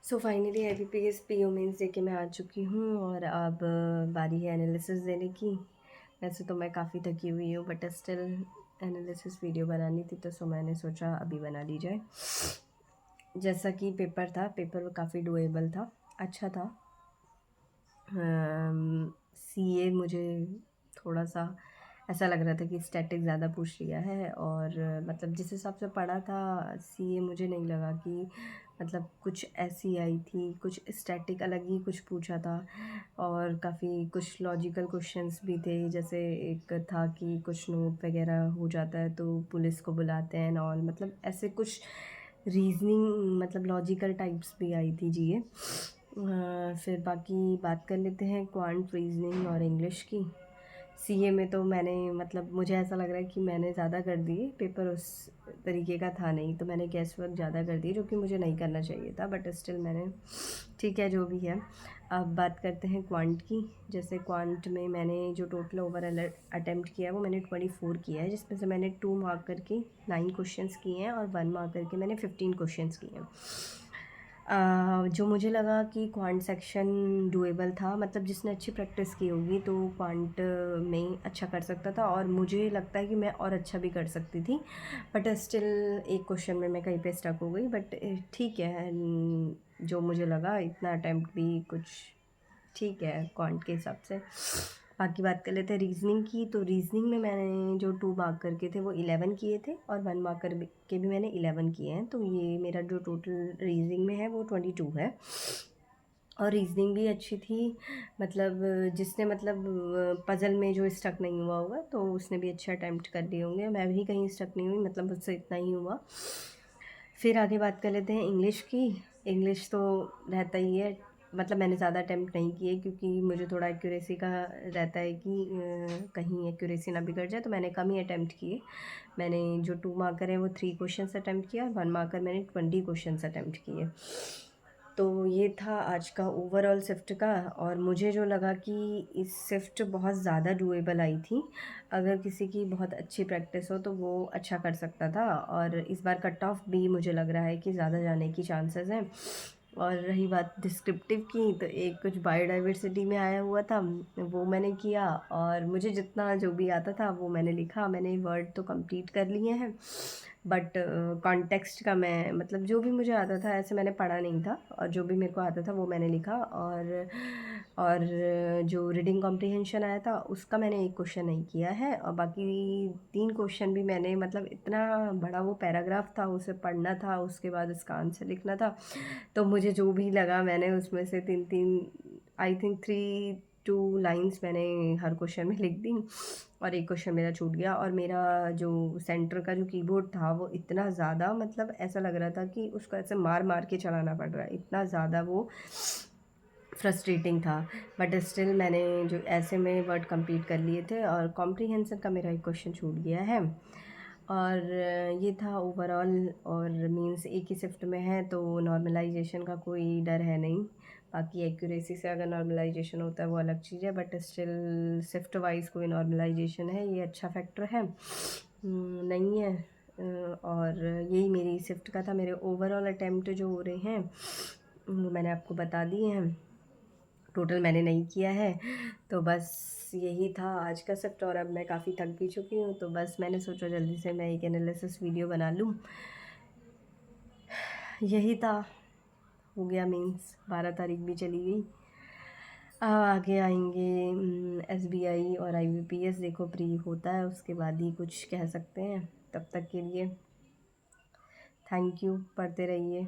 सो finally IBPS PO mains दे के मैं आ चुकी हूँ और अब बारी है एनालिसिस देने की। वैसे तो मैं काफ़ी थकी हुई हूँ बट स्टिल एनालिसिस वीडियो बनानी थी, तो सो मैंने सोचा अभी बना ली जाए। जैसा कि पेपर काफ़ी डुएबल था, अच्छा था। CA मुझे थोड़ा सा ऐसा लग रहा था कि स्टैटिक ज़्यादा पूछ लिया है, और मतलब जिस हिसाब से पढ़ा था CA मुझे नहीं लगा कि मतलब कुछ ऐसी आई थी, कुछ स्टैटिक अलग ही कुछ पूछा था। और काफ़ी कुछ लॉजिकल क्वेश्चंस भी थे, जैसे एक था कि कुछ नोट वगैरह हो जाता है तो पुलिस को बुलाते हैं ऑल, मतलब ऐसे कुछ रीजनिंग मतलब लॉजिकल टाइप्स भी आई थी जी। फिर बाकी बात कर लेते हैं क्वांट रीजनिंग और इंग्लिश की। CA में तो मैंने मतलब मुझे ऐसा लग रहा है कि मैंने ज़्यादा कर दिए, पेपर उस तरीके का था नहीं, तो मैंने गेस वर्क ज़्यादा कर दिए जो कि मुझे नहीं करना चाहिए था, बट स्टिल मैंने, ठीक है जो भी है। अब बात करते हैं क्वांट की। जैसे क्वांट में मैंने जो टोटल ओवरऑल अटेम्प्ट किया है वो मैंने 24 किया है, जिसमें से मैंने 2 मार्क करके 9 क्वेश्चंस किए हैं और 1 मार्क करके मैंने 15 क्वेश्चंस किए हैं। जो मुझे लगा कि क्वांट सेक्शन डुएबल था, मतलब जिसने अच्छी प्रैक्टिस की होगी तो क्वांट में अच्छा कर सकता था, और मुझे लगता है कि मैं और अच्छा भी कर सकती थी, बट स्टिल एक क्वेश्चन में मैं कहीं पे स्टक हो गई। बट ठीक है, जो मुझे लगा इतना अटैम्प्ट भी कुछ ठीक है क्वांट के हिसाब से। बाकी बात कर लेते हैं रीजनिंग की। तो रीजनिंग में मैंने जो 2 मार्क करके थे वो 11 किए थे, और 1 मार्क कर के भी मैंने 11 किए हैं, तो ये मेरा जो टोटल रीजनिंग में है वो 22 है। और रीजनिंग भी अच्छी थी, मतलब जिसने मतलब पज़ल में जो स्टक नहीं हुआ होगा तो उसने भी अच्छे अटैम्प्ट कर लिए होंगे। मैं भी कहीं स्टक नहीं हुई, मतलब मुझसे इतना ही हुआ। फिर आगे बात कर लेते हैं इंग्लिश की। इंग्लिश तो रहता ही है, मतलब मैंने ज़्यादा अटैम्प्ट नहीं किए क्योंकि मुझे थोड़ा एक्यूरेसी का रहता है कि कहीं एक्यूरेसी ना बिगड़ जाए, तो मैंने कम ही अटैम्प्ट किए। मैंने जो 2 मार्कर हैं वो 3 क्वेश्चंस अटैम्प्ट किया, और 1 मार्कर मैंने 20 क्वेश्चंस अटैम्प्ट किए। तो ये था आज का ओवरऑल शिफ्ट का, और मुझे जो लगा कि इस शिफ्ट बहुत ज़्यादा डुएबल आई थी। अगर किसी की बहुत अच्छी प्रैक्टिस हो तो वो अच्छा कर सकता था, और इस बार कट ऑफ भी मुझे लग रहा है कि ज़्यादा जाने की चांसेस हैं। और रही बात डिस्क्रिप्टिव की, तो एक कुछ बायोडाइवर्सिटी में आया हुआ था वो मैंने किया, और मुझे जितना जो भी आता था वो मैंने लिखा। मैंने वर्ड तो कंप्लीट कर लिए हैं, बट कॉन्टेक्स्ट का मैं मतलब जो भी मुझे आता था ऐसे मैंने पढ़ा नहीं था, और जो भी मेरे को आता था वो मैंने लिखा। और जो रीडिंग कॉम्प्रिहेंशन आया था उसका मैंने एक क्वेश्चन नहीं किया है, और बाकी 3 क्वेश्चन भी मैंने, मतलब इतना बड़ा वो पैराग्राफ था उसे पढ़ना था, उसके बाद उसका आंसर लिखना था, तो मुझे जो भी लगा मैंने उसमें से 3-3 आई थिंक 3-2 लाइन्स मैंने हर क्वेश्चन में लिख दी, और एक क्वेश्चन मेरा छूट गया। और मेरा जो सेंटर का जो कीबोर्ड था वो इतना ज़्यादा, मतलब ऐसा लग रहा था कि उसको ऐसे मार मार के चलाना पड़ रहा है, इतना ज़्यादा वो फ्रस्ट्रेटिंग था। बट स्टिल मैंने जो ऐसे में वर्ड कंप्लीट कर लिए थे, और कॉम्प्रीहेंशन का मेरा एक क्वेश्चन छूट गया है। और ये था ओवरऑल, और मींस एक ही शिफ्ट में है तो नॉर्मलाइजेशन का कोई डर है नहीं। बाकी एक्यूरेसी से अगर नॉर्मलाइजेशन होता है वो अलग चीज़ है, बट स्टिल शिफ्ट वाइज कोई नॉर्मलाइजेशन है, ये अच्छा फैक्टर है नहीं है। और यही मेरी शिफ्ट का था। मेरे ओवरऑल अटैम्प्ट जो हो रहे हैं वो मैंने आपको बता दिए हैं, टोटल मैंने नहीं किया है। तो बस यही था आज का शिफ्ट, और अब मैं काफ़ी थक भी चुकी हूँ, तो बस मैंने सोचा जल्दी से मैं एक एनालिसिस वीडियो बना लूँ। यही था, हो गया मीन्स 12 तारीख भी चली गई। आगे आएंगे SBI और IBPS, देखो प्री होता है उसके बाद ही कुछ कह सकते हैं। तब तक के लिए थैंक यू, पढ़ते रहिए।